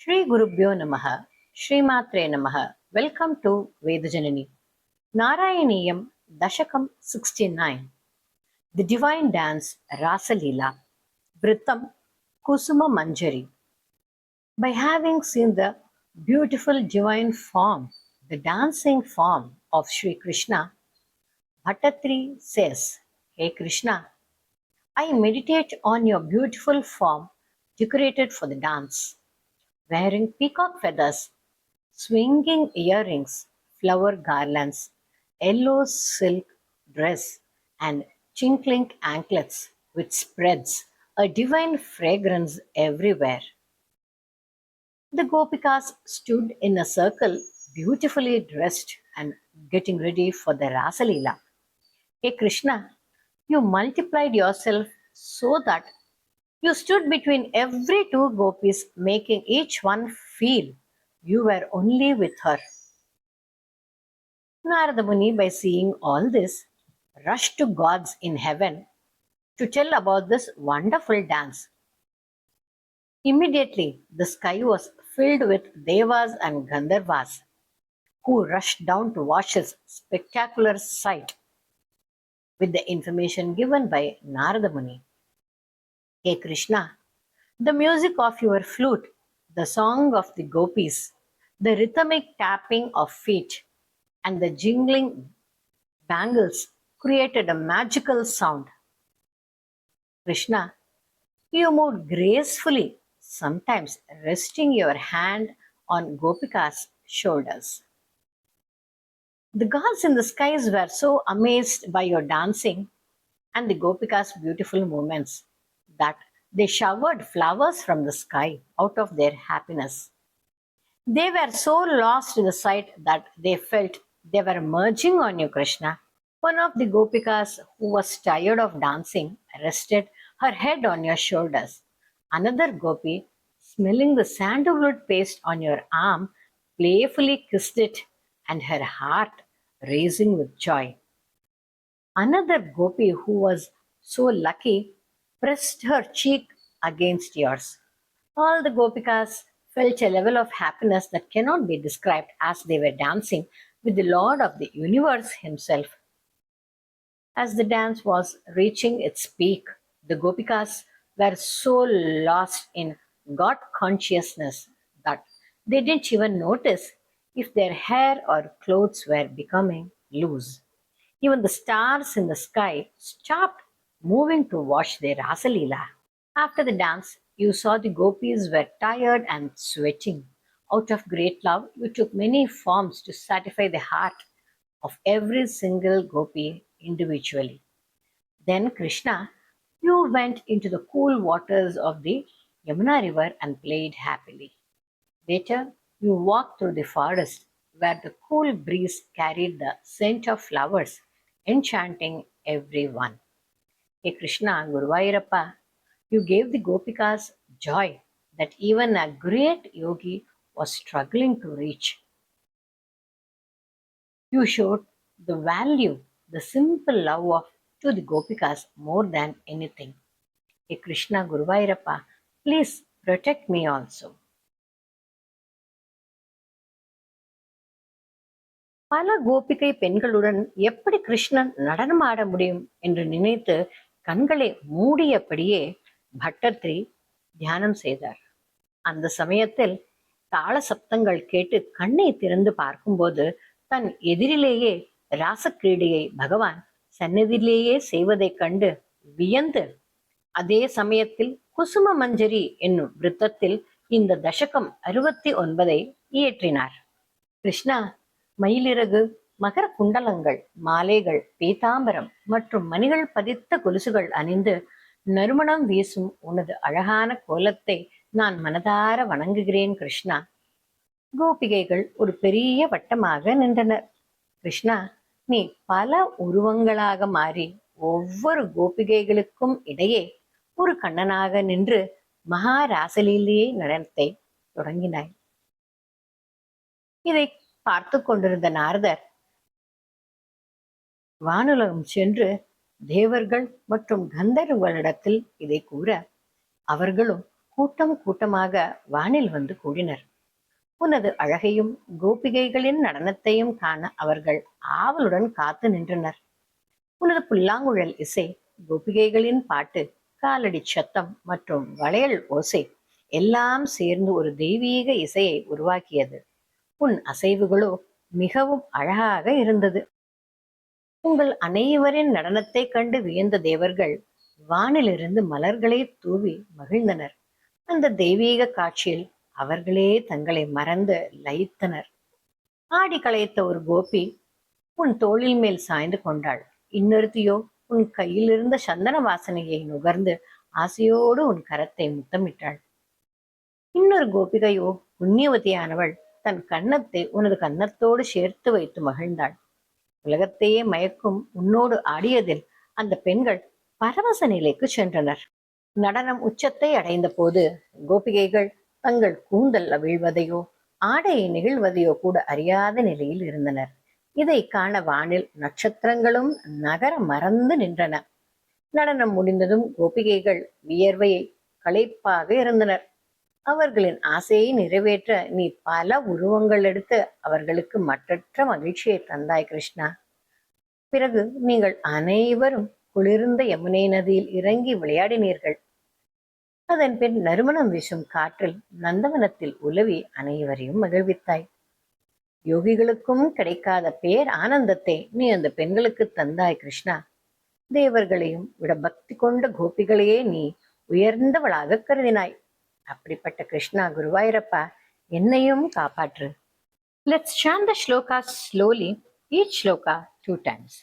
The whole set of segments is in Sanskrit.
Shri Gurubhyo Namaha, Shri Matre Namaha. Welcome to Vedajanani. Narayaniyam Dashakam 69. The Divine Dance Rasa Leela. Vritam Kusuma Manjari. By having seen the beautiful divine form, the dancing form of Sri Krishna, Bhattatri says, Hey Krishna, I meditate on your beautiful form decorated for the dance, wearing peacock feathers, swinging earrings, flower garlands, yellow silk dress, and tinkling anklets, which spreads a divine fragrance everywhere. The Gopikas stood in a circle, beautifully dressed and getting ready for the Rasalila. Hey Krishna, you multiplied yourself so that you stood between every two gopis, making each one feel you were only with her. Narada Muni, by seeing all this, rushed to gods in heaven to tell about this wonderful dance. Immediately, the sky was filled with devas and gandharvas, who rushed down to watch this spectacular sight with the information given by Narada Muni. Hey Krishna, the music of your flute, the song of the gopis, the rhythmic tapping of feet, and the jingling bangles created a magical sound. Krishna, you moved gracefully, sometimes resting your hand on Gopika's shoulders. The gods in the skies were so amazed by your dancing and the Gopika's beautiful movements that they showered flowers from the sky out of their happiness. They were so lost in the sight that they felt they were merging on you, Krishna. One of the Gopikas, who was tired of dancing, rested her head on your shoulders. Another Gopi, smelling the sandalwood paste on your arm, playfully kissed it, and her heart racing with joy. Another Gopi, who was so lucky, pressed her cheek against yours. All the Gopikas felt a level of happiness that cannot be described as they were dancing with the Lord of the universe himself. As the dance was reaching its peak, the Gopikas were so lost in God consciousness that they didn't even notice if their hair or clothes were becoming loose. Even the stars in the sky stopped moving to watch their Rasalila. After the dance, you saw the gopis were tired and sweating. Out of great love, you took many forms to satisfy the heart of every single gopi individually. Then, Krishna, you went into the cool waters of the Yamuna river and played happily. Later, you walked through the forest where the cool breeze carried the scent of flowers, enchanting everyone. Hey Krishna, Guruvayurappa, you gave the Gopikas joy that even a great yogi was struggling to reach. You showed the value, the simple love of to the Gopikas more than anything. Hey Krishna Guruvayurappa, please protect me also. பல கோபிகை பெண்களுடன் எப்படி கிருஷ்ணன் நடனம் ஆட முடியும் என்று நினைத்து கண்களை மூடியபடியே பட்டத்ரி தியானம் செய்தார். அந்த சமயத்தில் தாள சப்தங்கள் கேட்டு கண்ணை திறந்து பார்க்கும்போது தன் எதிரிலேயே ராசக்கிரீடையை பகவான் சந்நிதியிலேயே செய்வதைக் கண்டு வியந்து, அதே சமயத்தில் குசும மஞ்சரி என்னும் விருத்தத்தில் இந்த தசகம் 69 இயற்றினார். கிருஷ்ணா, மயிலிறகு, மகர குண்டலங்கள், மாலைகள், பீதாம்பரம் மற்றும் மணிகள் பதித்த கொலுசுகள் அணிந்து நறுமணம் வீசும் உனது அழகான கோலத்தை நான் மனதார வணங்குகிறேன் கிருஷ்ணா. கோபிகைகள் ஒரு பெரிய வட்டமாக நின்றனர். கிருஷ்ணா, நீ பல உருவங்களாக மாறி ஒவ்வொரு கோபிகைகளுக்கும் இடையே ஒரு கண்ணனாக நின்று மகாராசலீலையை நடனத்தை தொடங்கினாய். இதை பார்த்து கொண்டிருந்த நாரதர் வானுலகம் சென்று தேவர்கள் மற்றும் கந்தர்வர்களிடத்தில் இதை கூற, அவர்களும் கூட்டம் கூட்டமாக வானில் வந்து கூடினர். உனது அழகையும் கோபிகைகளின் நடனத்தையும் காண அவர்கள் ஆவலுடன் காத்து நின்றனர். உனது புல்லாங்குழல் இசை, கோபிகைகளின் பாட்டு, காலடி சத்தம் மற்றும் வளையல் ஓசை எல்லாம் சேர்ந்து ஒரு தெய்வீக இசையை உருவாக்கியது. உன் அசைவுகளோ மிகவும் அழகாக இருந்தது. உங்கள் அனைவரின் நடனத்தை கண்டு வியந்த தேவர்கள் வானிலிருந்து மலர்களை தூவி மகிழ்ந்தனர். அந்த தெய்வீக காட்சியில் அவர்களே தங்களை மறந்து லயித்தனர். ஆடி களைத்த ஒரு கோபி உன் தோளில் மேல் சாய்ந்து கொண்டாள். இன்னொருத்தியோ உன் கையில் இருந்த சந்தன வாசனையை நுகர்ந்து ஆசையோடு உன் கரத்தை முத்தமிட்டாள். இன்னொரு கோபிகையோ புண்ணியவதியானவள் தன் கன்னத்தை உனது கன்னத்தோடு சேர்த்து வைத்து மகிழ்ந்தாள். உலகத்தையே மயக்கும் உன்னோடு ஆடியதில் அந்த பெண்கள் பரவச நிலைக்கு சென்றனர். நடனம் உச்சத்தை அடைந்த போது கோபிகைகள் தங்கள் கூந்தல் அவிழ்வதையோ ஆடையை நெகிழ்வதையோ கூட அறியாத நிலையில் இருந்தனர். இதை காண வானில் நட்சத்திரங்களும் நகர மறந்து நின்றன. நடனம் முடிந்ததும் கோபிகைகள் வியர்வையை களைப்பாக இருந்தனர். அவர்களின் ஆசையை நிறைவேற்ற நீ பல உருவங்கள் எடுத்து அவர்களுக்கு மற்றற்ற மகிழ்ச்சியை தந்தாய் கிருஷ்ணா. பிறகு நீங்கள் அனைவரும் குளிர்ந்த யமுனை நதியில் இறங்கி விளையாடினீர்கள். அதன் பின் நறுமணம் வீசும் காற்றில் நந்தவனத்தில் உலவி அனைவரையும் மகிழ்வித்தாய். யோகிகளுக்கும் கிடைக்காத பேர் ஆனந்தத்தை நீ அந்த பெண்களுக்கு தந்தாய் கிருஷ்ணா. தேவர்களையும் விட பக்தி கொண்ட கோபிகளையே நீ உயர்ந்தவளாக கருதினாய். அப்படிப்பட்ட கிருஷ்ணா குருவாயூரப்பா, என்னையும் காப்பாற்று. Let's chant the shlokas slowly, each shloka 2 times.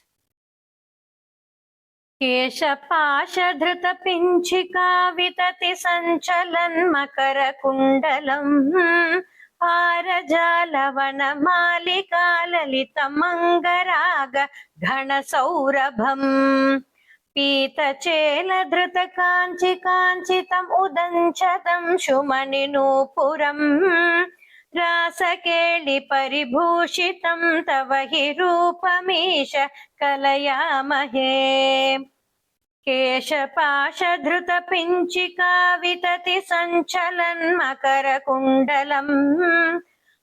केशपाशधृत पिञ्चिका वितति सञ्चलन् मकरकुण्डलम् हारजालवनमालिका ललितमङ्गराग घनसौरभम् पीतचेलधृत Kanchi काञ्चितम् उदञ्चतं शुमनिनूपुरम् रासकेळि परिभूषितं तव हि रूपमीश कलयामहे केशपाशधृत पिञ्चिका वितति सञ्चलन् मकरकुण्डलम्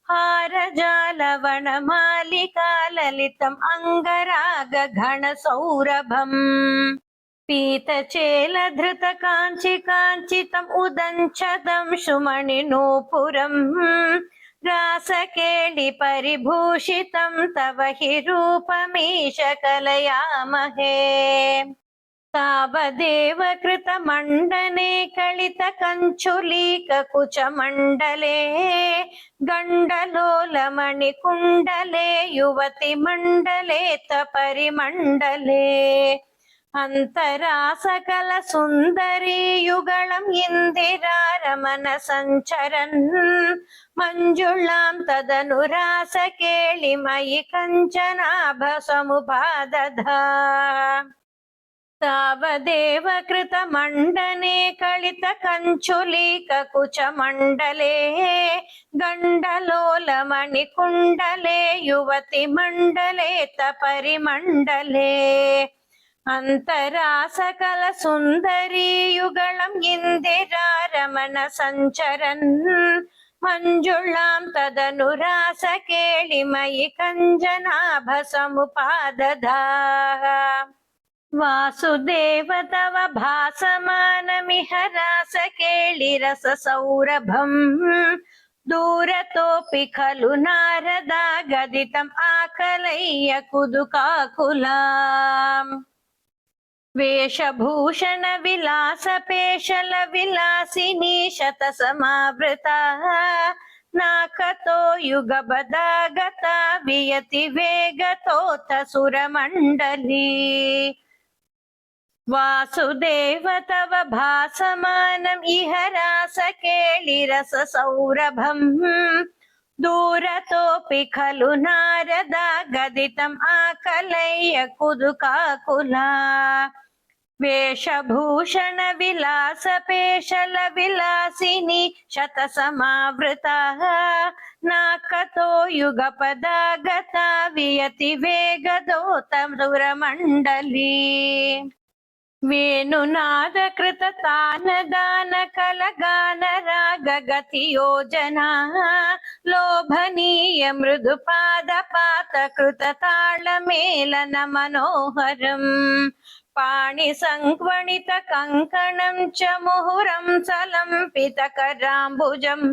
हारजालवनमालिका ललितम् अङ्गराग घनसौरभम् पीतचेलधृत काञ्चि काञ्चितम् उदञ्चदं शुमनिनूपुरम् रासकेळि परिभूषितं तव हि रूपमीश कलयामहे तावदेव कृतमण्डने कलित कञ्चुलीक कुचमण्डले गण्डलोलमणिकुण्डले युवति मण्डले तपरिमण्डले अन्तरासकल सुन्दरी युगलम् इन्दिरारमण सञ्चरन् मञ्जुळां तदनुरासकेळि मयि कञ्चनाभ समुपादधा तावदेव कृतमण्डने कलित कञ्चुलीक कुचमण्डले गण्डलोलमणिकुण्डले युवति मण्डले तपरिमण्डले अन्तरासकल सुन्दरी युगलम् इन्दिरारमण सञ्चरन् मञ्जुळां तदनुरासकेळि मयि कञ्जनाभ समुपादधा वासुदेव तव भासमानमिह रासकेळि रससौरभम् दूरतोऽपि खलु नारदा गदितम् आकलय्य कुदुकाकुलाम् वेशभूषण विलास पेशल विलासिनी शतसमावृता नाकतो युगबदागता वियति वेगतोऽथ सुरमण्डली वासुदेव तव भासमानम् इह रासकेळि रससौरभम् दूरतोऽपि खलु नारदा गदितम् आकलय्य कुदुकाकुला वेशभूषण विलास पेशल विलासिनी शतसमावृता नाकतो युगपदागता वियति वेगदोत सुरमण्डली ವೇಣುನಾದಕೃತ ತಾನದಾನ ಕಲಗಾನ ರಾಗ ಗತಿ ಯೋಜನಾ ಲೋಭನೀಯ ಮೃದುಪಾದ ಪಾತ ಕೃತ ತಾಳ ಮೇಲನ ಮನೋಹರಂ ಪಾಣಿ ಸಂಕ್ವಣಿತ ಕಂಕಣಂ ಚ ಮುಹುರಂ ಸಲಂಪಿತ ಕರಾಂಬುಜಂ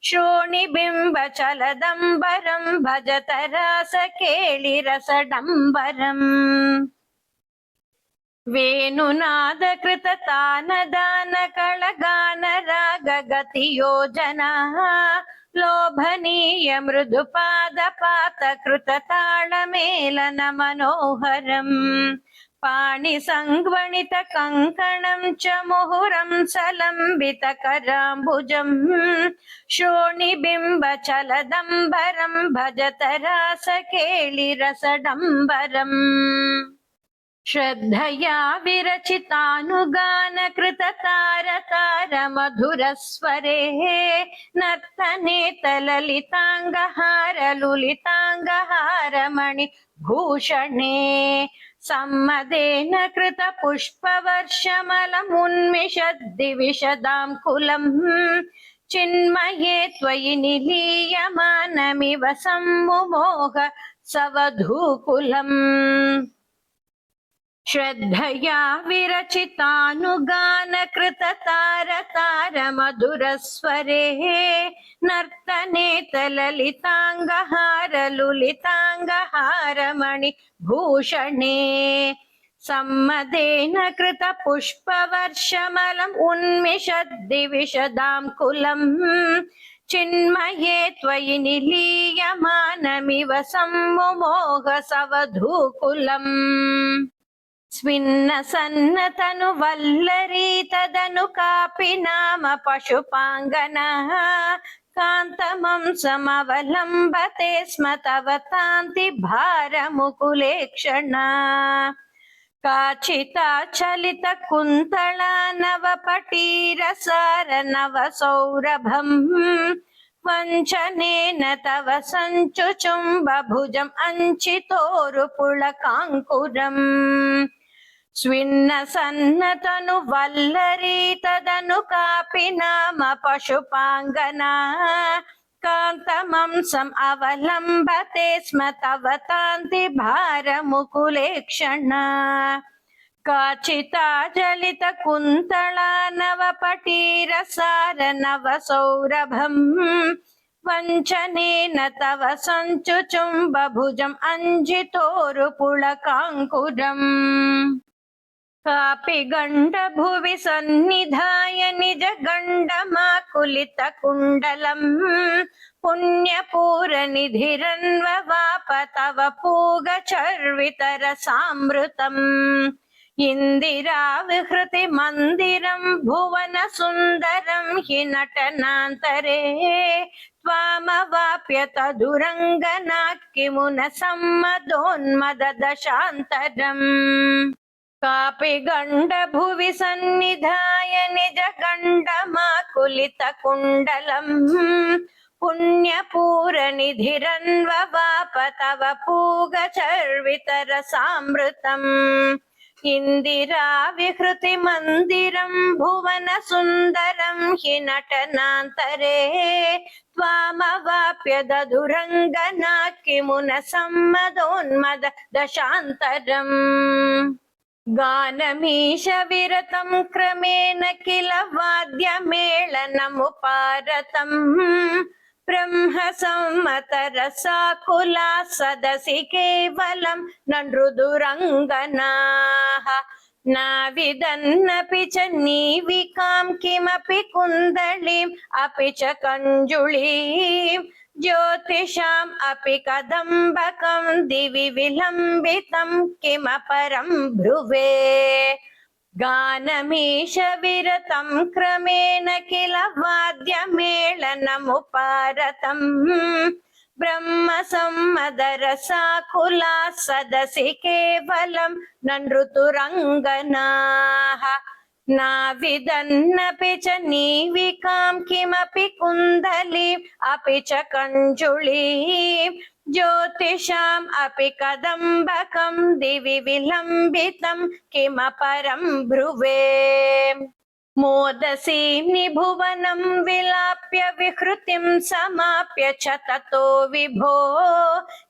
ಶ್ರೋಣಿ ಬಿಂಬ ಚಲದಂಬರಂ ಭಜತ ರಾಸ ಕೇಳಿ ರಸಡಂಬರಂ ವೇಣುನಾದಕೃತ ತಾನದಾನ ಕಳಗಾನ ರಾಗ ಗತಿ ಯೋಜನಾ ಲೋಭನೀಯ ಮೃದುಪಾದ ಪಾತ ಕೃತ ತಾಳ ಮೇಲನ ಮನೋಹರಂ ಪಾಣಿ ಸಂಗ್ವಣಿತ ಕಂಕಣಂ ಚ ಮುಹುರಂ ಸಲಂಬಿತ ಕರಾಂಬುಜಂ ಶೋಣಿ ಬಿಂಬ ಚಲದಂಬರಂ ಭಜತ ರಾಸ ಕೇಳಿ ರಸಡಂಬರಂ ಶ್ರದ್ಧಯಾ ವಿರಚಿತಾನುಗಾನ ಕೃತ ತಾರ ತಾರ ಮಧುರ ಸ್ವರೇ ನರ್ತನೇತ ಲಲಿತಾಂಗಹಾರ ಲುಲಿತಾಂಗಹಾರ ಮಣಿ ಭೂಷಣೇ ಸಮ್ಮದೇನ ಕೃತ ಪುಷ್ಪವರ್ಷಮಲ ಮುನ್ಮಿಷದ್ದಿವಿಷದಾಂ ಕುಲಂ ಚಿನ್ಮಯೇ ತ್ವಯಿ ನಿಲೀಯಮಾನಮಿವ ಸಮ್ಮುಮೋಹ ಸವಧೂಕುಲಂ ಶ್ರದ್ಧಯಾ ವಿರಚಿತಾನುಗಾನ ಕೃತ ತಾರ ತಾರ ಮಧುರ ಸ್ವರೇ ನರ್ತನೇತ ಲಲಿತಾಂಗಹಾರ ಲುಲಿತಾಂಗಹಾರ ಮಣಿ ಭೂಷಣೇ ಸಮ್ಮದೇನ ಕೃತ ಪುಷ್ಪವರ್ಷಮಲಂ ಉನ್ಮಿಷದ್ದಿವಿಷದಾಂ ಕುಲಂ ಚಿನ್ಮಯೇ ತ್ವಯಿ ನಿಲೀಯಮಾನಮಿವ ಸಮ್ಮುಮೋಹ ಸವಧೂಕುಲಂ ಸ್ವಿನ್ನ ಸನ್ನತನು ವಲ್ಲರಿ ತದನು ಕಾಪಿ ನಾಮ ಪಶುಪಾಂಗನಃ ಕಾಂತಮಂ ಸಮವಲಂಬತೆ ಸ್ಮ ತವ ತಾಂತಿ ಭಾರ ಮುಕುಲೇಕ್ಷಣ ಕಾಚಿತಾ ಚಲಿತ ಕುಂತಳ ನವ ಪಟೀರ ಸಾರ ನವ ಸೌರಭಂ ವಂಚನೇನ ತವ ಸಂಚುಚುಂಬ ಭುಜಂ ಅಂಚಿತೋರು ಪುಳಕಾಂಕುರಂ ಸ್ವಿನ್ನ ಸನ್ನತನು ವಲ್ಲರಿ ತದನು ಕಾಪಿ ನಾಮ ಪಶುಪಾಂಗನಾ ಕಾಂತಮಂಸಂ ಅವಲಂಬತೆ ಸ್ಮ ತವ ತಾಂತಿ ಭಾರ ಮುಕುಲೇಕ್ಷಣ ಕಾಚಿತಾ ಜಲಿತ ಕುಂತಳ ನವ ಪಟೀರ ಸಾರ ನವ ಸೌರಭಂ ವಂಚನೇನ ತವ ಸಂಚುಚುಂಬ ಭುಜಂ ಅಂಜಿತೋರು ಪುಳಕಾಂಕುರಂ ಕಾಪಿ ಗಂಡ ಭುವಿ ಸನ್ನಿಧಾಯ ನಿಜ ಗಂಡ ಮಾಕುಲಿತ ಕುಂಡಲಂ ಪುಣ್ಯಪೂರ ನಿಧಿರನ್ವವಾಪ ತವ ಪೂಗ ಚರ್ವಿತರ ಸಾಮೃತಂ ಇಂದಿರಾ ವಿಹೃತಿ ಮಂದಿರಂ ಭುವನ ಸುಂದರಂ ಹಿ ನಟನಾಂತರೇ ತ್ವಾಮವಾಪ್ಯ ತದುರಂಗನಾತ್ ಕಿಮುನ ಸಮ್ಮದೋನ್ಮದ ದಶಾಂತರಂ ಕಾಪಿ ಗಂಡ ಭುವಿ ಸನ್ನಿಧಾಯ ನಿಜ ಗಂಡ ಮಾಕುಲಿತ ಕುಂಡಲಂ ಪುಣ್ಯಪೂರ ನಿಧಿರನ್ವವಾಪ ತವ ಪೂಗ ಚರ್ವಿತರ ಸಾಮೃತಂ ಇಂದಿರಾ ವಿಹೃತಿ ಮಂದಿರಂ ಭುವನ ಸುಂದರಂ ಹಿ ನಟನಾಂತರೇ ತ್ವಾಮವಾಪ್ಯ ದದುರಂಗನಾತ್ ಕಿಮುನ ಸಮ್ಮದೋನ್ಮದ ದಶಾಂತರಂ ಗಾನಮೀಶ ವಿರತಂ ಕ್ರಮೇಣ ಕಿಲ ವಾದ್ಯ ಮೇಳನಮುಪಾರತಂ ಬ್ರಹ್ಮ ಸಮ್ಮತರ ಸಾಕುಲಾ ಸದಸಿ ಕೇವಲಂ ನೃದುರಂಗನಾಃ ನಾವಿದನ್ನಪಿ ಚ ನೀವಿಕಾಂ ಕಿಮಪಿ ಕುಂದಳೀಂ ಅಪಿ ಚ ಕಂಜುಳೀಂ ಜ್ಯೋತಿಷಾಂ ಅಪಿ ಕದಂಬಕಂ ದಿವಿ ವಿಲಂಬಿತಂ ಕಿಮಪರಂ ಭ್ರುವೇ ಗಾನಮೀಶ ವಿರತಂ ಕ್ರಮೇಣ ಕಿಲ ವಾದ್ಯ ಮೇಳನಮುಪಾರತಂ ಬ್ರಹ್ಮ ಸಮ್ಮದರ ಸಾಕುಲಾ ಸದಸಿ ಕೇವಲಂ ನೃತುರಂಗನಾಃ नाविदन्नपि च नीविकां किमपि कुन्दलीम् अपि च कञ्जुलीम् ज्योतिषाम् अपि कदम्बकं दिवि विलम्बितं किमपरं ब्रुवे मोदसीम्नि भुवनं विलाप्य विहृतिं समाप्य च ततो विभो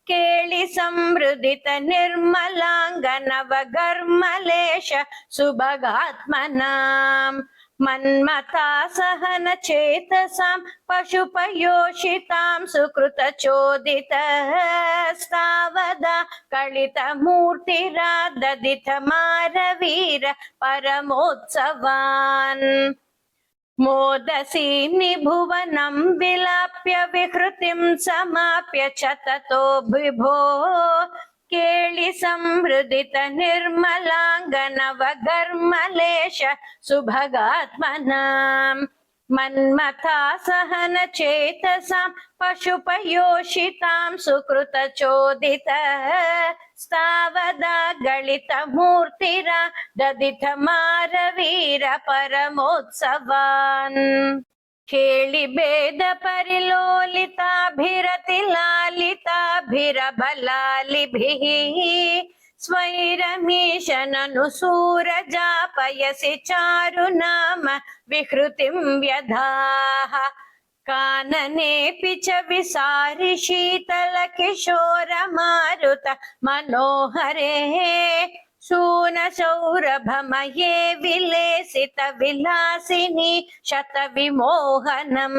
केळि संहृदित निर्मलाङ्गनवगर्मलेश सुभगात्मनाम् मन्मथा सहन चेतसां पशुपयोषितां सुकृतचोदितस्तावदा कलितमूर्तिराददित मारवीर परमोत्सवान् मोदसीम्नि भुवनं विलाप्य विहृतिं समाप्य च ततो विभो केळि संहृदित निर्मलाङ्गनवगर्मलेश सुभगात्मनाम् मन्मथा सहन चेतसां पशुपयोषितां सुकृतचोदितस्तावदा गलितमूर्तिरा ददित मारवीर परमोत्सवान् ಕೇಳಿಬೇದ ಪರಿಲೋಲಿತಾಭಿರತಿಲಾಲಿತಾಭಿರಬಲಾಲಿಭಿಃ ಸ್ವೈರಮೀಶನನು ಸೂರಜಾಪಯಸಿ ಚಾರುನಾಮ ವಿಹೃತಿಂ ವ್ಯಧಾಃ ಕಾನನೇಪಿ ಚ ವಿಸಾರಿ ಶೀತಲ ಕಿಶೋರ ಮಾರುತ ಮನೋಹರೇ ಶೂನ ಸೌರಭಮಯೇ ವಿಲೇಸಿತ ವಿಲಾಸಿನಿ ಶತ ವಿಮೋಹನಂ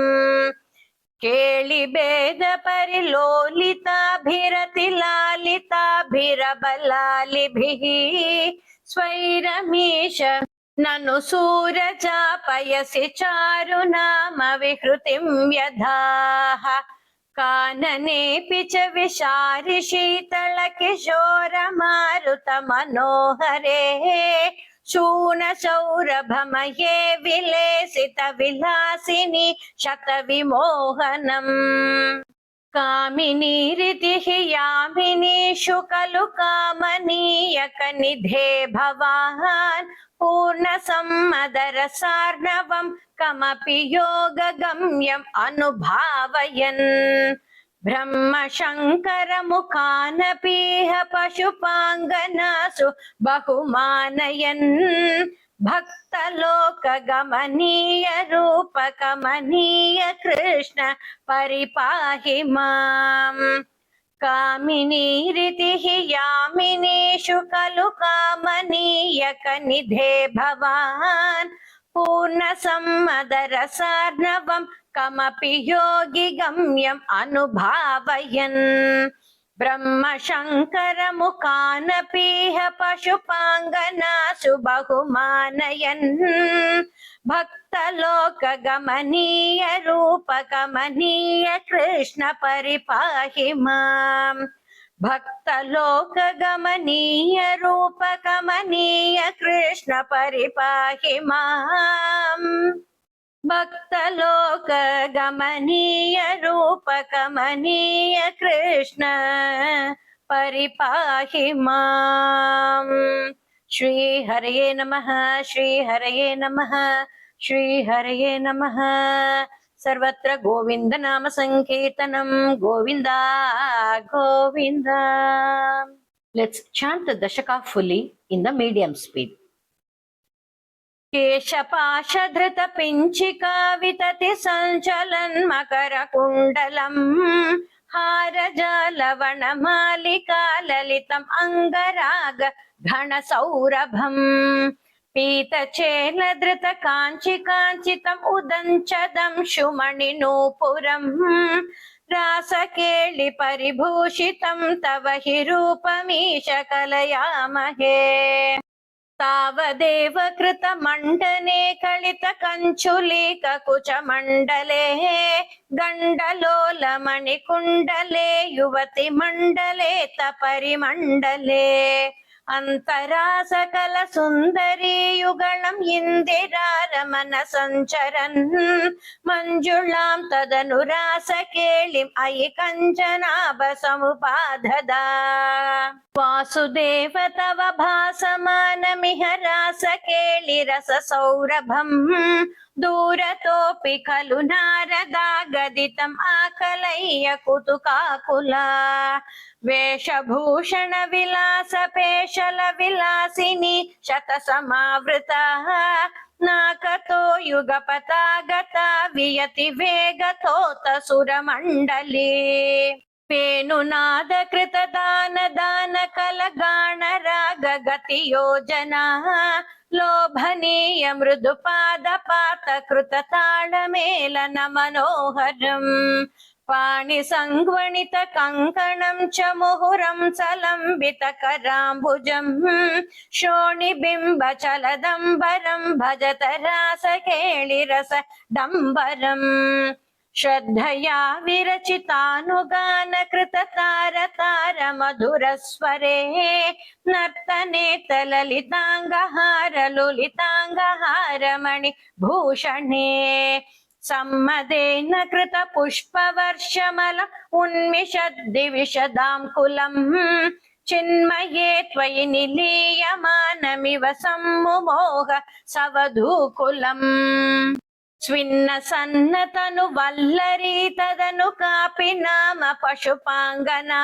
ಕೇಳಿಬೇದ ಪರಿಲೋಲಿತಾಭಿರತಿ ಲಾಲಿತಾಭಿರಬಲಾಲಿಭಿಃ ಸ್ವೈರಮೀಶ ನನು ಸೂರಜಾಪಯಸಿ ಚಾರುನಾಮ ವಿಹೃತಿಂ ವ್ಯಧಾಃ ಕಾನನೇಪಿ ಚ ವಿಶಾರಿ ಶೀತಳ ಕಿಶೋರ ಮಾರುತ ಮನೋಹರೇ ಶೂನ ಸೌರಭಮಯೇ ವಿಲೇಸಿತ ವಿಲಾಸಿನಿ ಶತ ವಿಮೋಹನಂ ಕಾಮಿನೀರಿತಿ ಯಾಮಿನೀಷು ಖಲು ಕಾಮನೀಯಕ ನಿಧೇ ಭವಾನ್ ಪೂರ್ಣ ಸಮ್ಮದರ ಸಾರ್ಣವಂ ಕಮಪಿ ಯೋಗ ಗಮ್ಯಂ ಅನುಭಾವಯನ್ ಬ್ರಹ್ಮ ಶಂಕರ ಮುಖಾನಪೀಹ ಪಶುಪಾಂಗನಾಸು ಬಹುಮಾನಯನ್ ಭಕ್ತಲೋಕ ಗಮನೀಯ ರೂಪ ಕಮನೀಯ ಕೃಷ್ಣ ಪರಿಪಾಹಿ ಮಾಂ ಕಾಮಿನೀರಿತಿ ಯಾಮಿನೀಷು ಖಲು ಕಾಮನೀಯಕ ನಿಧೇ ಭವಾನ್ ಪೂರ್ಣ ಸಮ್ಮದರ ಸಾರ್ಣವಂ ಕಮಪಿ ಯೋಗಿ ಗಮ್ಯಂ ಅನುಭಾವಯನ್ ಬ್ರಹ್ಮ ಶಂಕರ ಮುಖಾನಪೀಹ ಪಶುಪಾಂಗನಾಸು ಬಹುಮಾನಯನ್ ಭಕ್ತಲೋಕ ಗಮನೀಯ ರೂಪ ಕಮನೀಯ ಕೃಷ್ಣ ಪರಿಪಾಹಿ ಮಾಂ ಭಕ್ತಲೋಕ ಗಮನೀಯ ರೂಪ ಕಮನೀಯ ಕೃಷ್ಣ ಪರಿಪಾಹಿ ಮಾಂ ಭಕ್ತಲೋಕ ಗಮನೀಯ ರೂಪ ಕಮನೀಯ ಕೃಷ್ಣ ಪರಿಪಾಹಿ ಮಾಂ ಶ್ರೀ ಹರಯೇ ನಮಃ ಶ್ರೀ ಹರಯೇ ನಮಃ ಶ್ರೀ ಹರಯೇ ನಮಃ ಸರ್ವತ್ರ ಗೋವಿಂದ ನಾಮ ಸಂಕೀರ್ತನಂ Govinda Govinda. Let's chant the Dashaka fully in the medium speed. ಕೇಶಪಾಶಧೃತ ಪಿಂಚಿಕಾ ವಿತತಿ ಸಂಚಲನ್ ಮಕರ ಕುಂಡಲಂ ಹಾರಜಾಲವಣ ಮಾಲಿಕಾ ಲಲಿತಂ ಅಂಗರಾಗ ಘನ ಸೌರಭಂ ಪೀತಚೇಲ ಧೃತ ಕಾಂಚಿ ಕಾಂಚಿತಂ ಉದಂಚದಂ ಶುಮಣಿ ನೂಪುರಂ ರಾಸ ಕೇಳಿ ಪರಿಭೂಷಿತಂ ತವ ಹಿ ರೂಪಮೀಶ ಕಲಯಾಮಹೇ ತಾವದೇವ ಕೃತ ಮಂಡನೆ ಕಳಿತ ಕಂಚುಲೀಕ ಕುಚ ಮಂಡಲೆ ಗಂಡಲೋಲ ಮಣಿಕುಂಡಲೆ ಯುವತಿ ಮಂಡಲೆ ತಪರಿ ಮಂಡಲೆ ಅಂತರಾ ಸಕಲ ಸುಂದರೀಯುಗಳಂ ಇಂದಿರಾರಮನ ಸಂಚರನ್ ಮಂಜುಳಾಂ ತದನುರಾಸ ಕೇಳಿಂ ಅಯಿ ಕಂಚನಾಭ ಸಮುಪಾಧದ ವಾಸುದೇವ ತವ ಭಾಸಮಾನಮಿಹ ರಾಸ ಕೇಳಿ ರಸ ಸೌರಭಂ ದೂರತೋಪಿ ಖಲು ನಾರದಾಗದಿತಂ ಆಕಲಯ್ಯ ಕುತುಕಾಕುಲ ವೇಷಭೂಷಣ ವಿಲಾಸ ಪೇಶಲ ವಿಲಾಸಿನಿ ಶತ ಸಮಾವೃತ ನಾಕತೋ ಯುಗ ಪತಾಗತ ವಿಯತಿ ವೇಗತೋತ ಸುರಮಂಡಲಿ ವೇಣುನಾದ ಕೃತ ದಾನ ದಾನ ಕಲಗಾಣ ರಾಗ ಗತಿ ಯೋಜನಾ ಲೋಭನೀಯ ಮೃದು ಪಾದ ಪಾತ ಕೃತ ತಾಳಮೇಲನ ಮನೋಹರಂ ಪಾಣಿ ಸಂಗ್ವಣಿತ ಕಂಕಣಂ ಚ ಮುಹುರಂ ಸಲಂಬಿತ ಕರಾಂಬುಜಂ ಶೋಣಿ ಬಿಂಬ ಚಲದಂಬರಂ ಭಜತ ರಾಸ ಕೇಳಿ ರಸ ಡಂಬರಂ ಶ್ರದ್ಧಯಾ ವಿರಚಿತಾನುಗಾನ ಕೃತ ತಾರ ತಾರ ಮಧುರ ಸ್ವರೇ ನರ್ತನೆ ತಲಲಿತಾಂಗಹಾರ ಲುಲಿತಾಂಗಹಾರ ಮಣಿ ಭೂಷಣೇ ಸಮ್ಮದೇನ ಕೃತ ಪುಷ್ಪವರ್ಷಮಲ ಉನ್ಮಿಷದ್ದಿವಿಷದಾಂಕುಲಂ ಚಿನ್ಮಯೇ ತ್ವಯಿ ನಿಲೀಯಮಾನಮಿವ ಸಮ್ಮುಮೋಹ ಸವಧೂಕುಲಂ ಸ್ವಿನ್ನ ಸನ್ನತನು ವಲ್ಲರಿ ತದನು ಕಾಪಿ ನಾಮ ಪಶುಪಾಂಗನಾ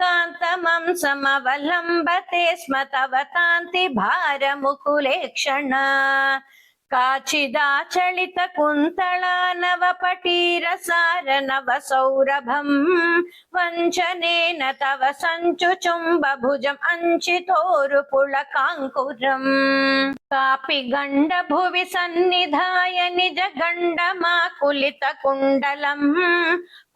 ಕಾಂತಮಂ ಸಮವಲಂಬತೆ ಸ್ಮ ತವ ಕಾಂತಿ ಭಾರ ಮುಕುಲೇಕ್ಷಣ ಕಾಚಿದಾಚಳಿತ ಕುಂತಳ ನವ ಪಟೀರ ಸಾರ ನವ ಸೌರಭಂ ವಂಚನೇನ ತವ ಸಂಚು ಚುಂಬ ಭುಜಂ ಅಂಚಿತೋರು ಪುಳಕಾಂಕುರಂ ಕಾಪಿ ಗಂಡ ಭುವಿ ಸನ್ನಿಧಾಯ ನಿಜ ಗಂಡ ಮಾಕುಲಿತ ಕುಂಡಲಂ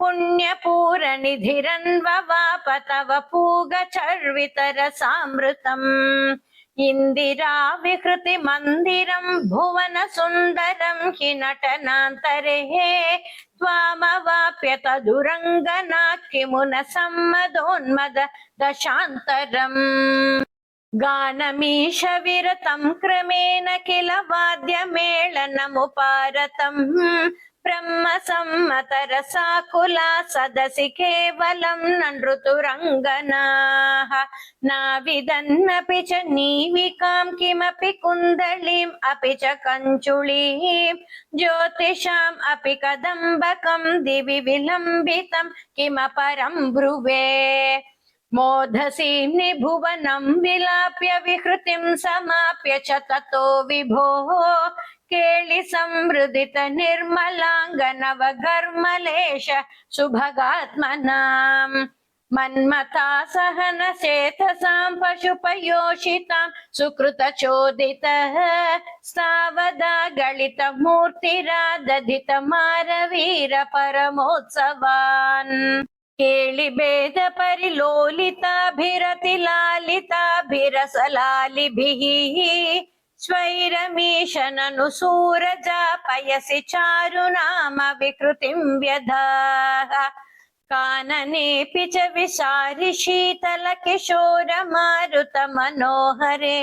ಪುಣ್ಯಪೂರ ನಿಧಿರನ್ವವಾಪ ತವ ಪೂಗ ಚರ್ವಿತರ ಸಾಮೃತಂ ಇಂದಿರಾ ವಿಕೃತಿ ಮಂದಿರಂ ಭುವನ ಸುಂದರಂ ಹಿ ನಟನಾಂತರೇ ತ್ವಾಮವಾಪ್ಯ ತದುರಂಗನಾ ಕಿಮುನ ಸಮ್ಮದೋನ್ಮದ ದಶಾಂತರಂ ಗಾನಮೀಶ ವಿರತಂ ಕ್ರಮೇಣ ಕಿಲ ವಾದ್ಯ ಮೇಳನಮುಪಾರತಂ ಬ್ರಹ್ಮ ಸಮ್ಮತರ ಸಾಕುಲ ಸದಸಿ ಕೇವಲಂ ನೃತುರಂಗನಾಃ ನಾವಿದನ್ನಪಿ ಚ ನೀವಿಕಾಂ ಕಿಮಪಿ ಕುಂದಳೀಂ ಅಪಿ ಚ ಕಂಚುಳೀಂ ಜ್ಯೋತಿಷಾಂ ಅಪಿ ಕದಂಬಕಂ ದಿವಿ ವಿಲಂಬಿತಂ ಕಿಮಪರಂ ಬ್ರುವೇ मोधसीं निभुवनं विलाप्य विहृतिं समाप्य च ततो विभोः केळि संहृदित निर्मलाङ्गनवगर्मलेश सुभगात्मनाम् मन्मथा सहन चेतसां पशुपयोषितां सुकृतचोदितः स्तावदा गलित मूर्तिरादधित मारवीर परमोत्सवान् ಕೇಳಿ ಭೇದ ಪರಿಲೋಲಿತಾಭಿರತಿ ಲಾಲಿತಾಭಿರಸಲಾಲಿಭಿಃ ಸ್ವೈರಮೀಶನನು ಸೂರಜ ಪಯಸಿ ಚಾರುನಾಮ ವಿಕೃತಿಂ ವ್ಯಧಾಃ ಕಾನನೇಪಿ ಚ ವಿಸಾರಿ ಶೀತಲ ಕಿಶೋರ ಮಾರುತ ಮನೋಹರೇ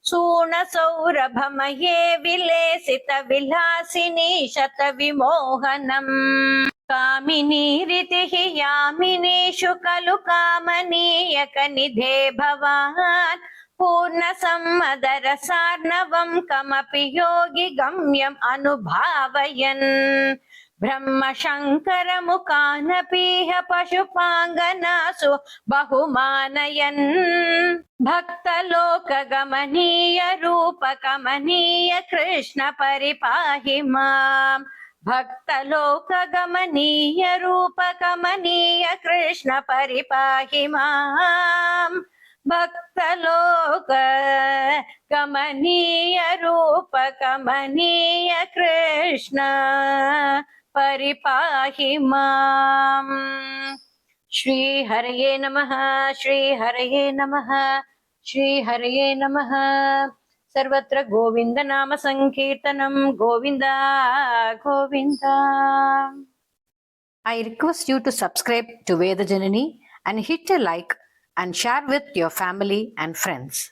ಸೂಣ ಸೌರಭಮಯೇ ವಿಲೇಸಿತ ವಿಲಾಸಿನಿ ಶತ ವಿಮೋಹನಂ ಕಾಮಿನಿ ರಿತಿಃ ಯಾಮಿನೇಷು ಖಲು ಕಾಮನೀಯಕ ನಿಧೇ ಭವಾನ್ ಪೂರ್ಣ ಸಮ್ಮದರ ಸಾರ್ಣವಂ ಕಮಪಿ ಯೋಗಿ ಗಮ್ಯಂ ಅನುಭಾವಯನ್ ಬ್ರಹ್ಮ ಶಂಕರ ಮುಖಾನಪೀಹ ಪಶುಪಾಂಗನಾಸು ಬಹುಮಾನಯನ್ ಭಕ್ತಲೋಕ ಗಮನೀಯ ರೂಪ ಕಮನೀಯ ಕೃಷ್ಣ ಪರಿಪಾಹಿ ಮಾಂ ಭಕ್ತಲೋಕ ಗಮನೀಯ ರೂಪ ಕಮನೀಯ ಕೃಷ್ಣ ಪರಿಪಾಹಿ ಮಾಂ ಭಕ್ತಲೋಕ ಗಮನೀಯ ರೂಪ ಕಮನೀಯ ಕೃಷ್ಣ ಪರಿಪಾಹಿ ಮಾಂ ಶ್ರೀ ಹರಯೇ ನಮಃ ಶ್ರೀ ಹರಯೇ ನಮಃ ಶ್ರೀ ಹರಯೇ ನಮಃ ಸರ್ವತ್ರ ಗೋವಿಂದ ನಾಮ ಸಂಕೀರ್ತನಂ Govinda Govinda. I request you to subscribe to Veda Janani and hit a like and share with your family and friends.